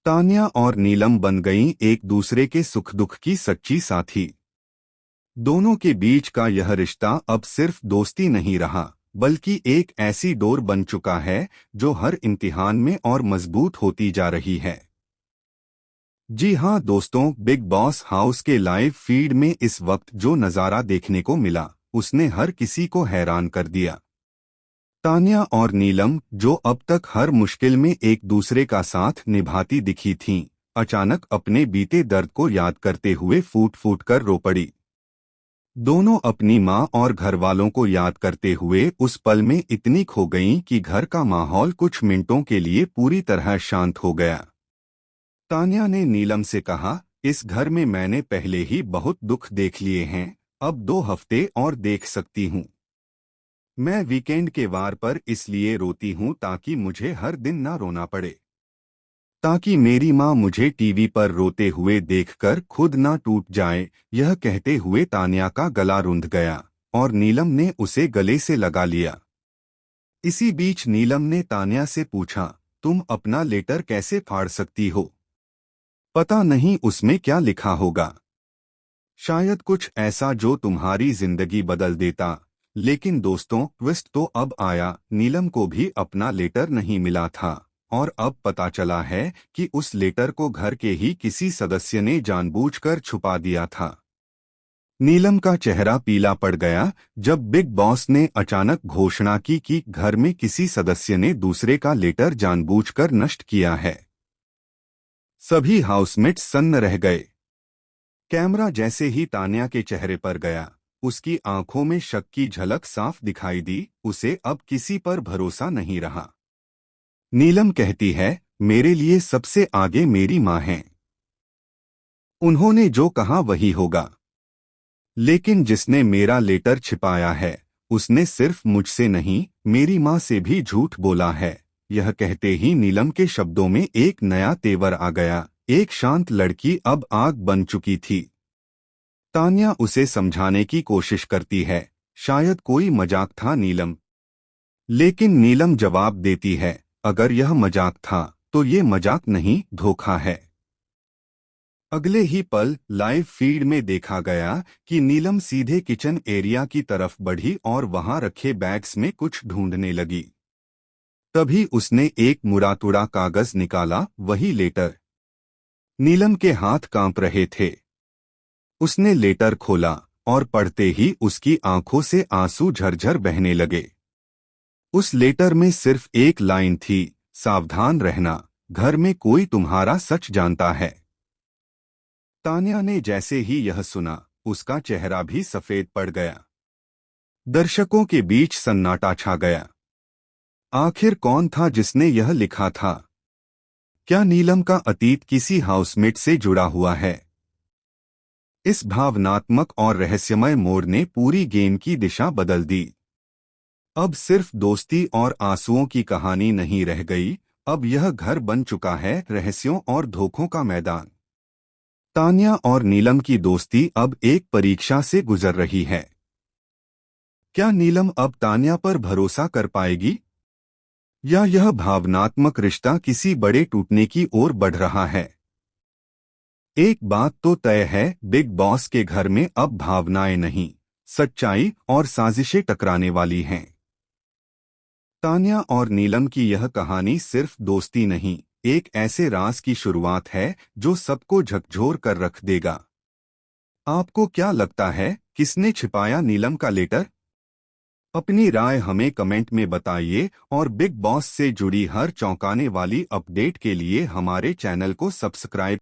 तान्या और नीलम बन गईं एक दूसरे के सुख दुख की सच्ची साथी। दोनों के बीच का यह रिश्ता अब सिर्फ दोस्ती नहीं रहा, बल्कि एक ऐसी डोर बन चुका है जो हर इम्तिहान में और मजबूत होती जा रही है। जी हाँ दोस्तों, बिग बॉस हाउस के लाइव फीड में इस वक्त जो नज़ारा देखने को मिला, उसने हर किसी को हैरान कर दिया। तान्या और नीलम, जो अब तक हर मुश्किल में एक दूसरे का साथ निभाती दिखी थीं, अचानक अपने बीते दर्द को याद करते हुए फूट फूट कर रो पड़ी। दोनों अपनी माँ और घरवालों को याद करते हुए उस पल में इतनी खो गईं कि घर का माहौल कुछ मिनटों के लिए पूरी तरह शांत हो गया। तान्या ने नीलम से कहा, इस घर में मैंने पहले ही बहुत दुख देख लिए हैं, अब 2 हफ्ते और देख सकती हूँ। मैं वीकेंड के वार पर इसलिए रोती हूँ ताकि मुझे हर दिन ना रोना पड़े, ताकि मेरी माँ मुझे टीवी पर रोते हुए देखकर खुद ना टूट जाए। यह कहते हुए तान्या का गला रुंध गया और नीलम ने उसे गले से लगा लिया। इसी बीच नीलम ने तान्या से पूछा, तुम अपना लेटर कैसे फाड़ सकती हो? पता नहीं उसमें क्या लिखा होगा, शायद कुछ ऐसा जो तुम्हारी जिंदगी बदल देता। लेकिन दोस्तों, ट्विस्ट तो अब आया। नीलम को भी अपना लेटर नहीं मिला था और अब पता चला है कि उस लेटर को घर के ही किसी सदस्य ने जानबूझकर छुपा दिया था। नीलम का चेहरा पीला पड़ गया जब बिग बॉस ने अचानक घोषणा की कि घर में किसी सदस्य ने दूसरे का लेटर जानबूझकर नष्ट किया है। सभी हाउसमेट्स सन्न रह गए। कैमरा जैसे ही तान्या के चेहरे पर गया, उसकी आंखों में शक की झलक साफ दिखाई दी। उसे अब किसी पर भरोसा नहीं रहा। नीलम कहती है, मेरे लिए सबसे आगे मेरी माँ है। उन्होंने जो कहा वही होगा। लेकिन जिसने मेरा लेटर छिपाया है, उसने सिर्फ मुझसे नहीं, मेरी माँ से भी झूठ बोला है। यह कहते ही नीलम के शब्दों में एक नया तेवर आ गया। एक शांत लड़की अब आग बन चुकी थी। तान्या उसे समझाने की कोशिश करती है, शायद कोई मजाक था नीलम। लेकिन नीलम जवाब देती है, अगर यह मजाक था तो ये मजाक नहीं, धोखा है। अगले ही पल लाइव फीड में देखा गया कि नीलम सीधे किचन एरिया की तरफ बढ़ी और वहां रखे बैग्स में कुछ ढूंढने लगी। तभी उसने एक मुड़ातुड़ा कागज निकाला, वही लेटर। नीलम के हाथ कांप रहे थे। उसने लेटर खोला और पढ़ते ही उसकी आंखों से आंसू झरझर बहने लगे। उस लेटर में सिर्फ एक लाइन थी, सावधान रहना, घर में कोई तुम्हारा सच जानता है। तान्या ने जैसे ही यह सुना, उसका चेहरा भी सफेद पड़ गया। दर्शकों के बीच सन्नाटा छा गया। आखिर कौन था जिसने यह लिखा था? क्या नीलम का अतीत किसी हाउसमेट से जुड़ा हुआ है? इस भावनात्मक और रहस्यमय मोड़ ने पूरी गेम की दिशा बदल दी। अब सिर्फ दोस्ती और आंसुओं की कहानी नहीं रह गई, अब यह घर बन चुका है रहस्यों और धोखों का मैदान। तान्या और नीलम की दोस्ती अब एक परीक्षा से गुजर रही है। क्या नीलम अब तान्या पर भरोसा कर पाएगी, या यह भावनात्मक रिश्ता किसी बड़े टूटने की ओर बढ़ रहा है? एक बात तो तय है, बिग बॉस के घर में अब भावनाएं नहीं, सच्चाई और साजिशें टकराने वाली हैं। तान्या और नीलम की यह कहानी सिर्फ दोस्ती नहीं, एक ऐसे राज की शुरुआत है जो सबको झकझोर कर रख देगा। आपको क्या लगता है, किसने छिपाया नीलम का लेटर? अपनी राय हमें कमेंट में बताइए और बिग बॉस से जुड़ी हर चौंकाने वाली अपडेट के लिए हमारे चैनल को सब्सक्राइब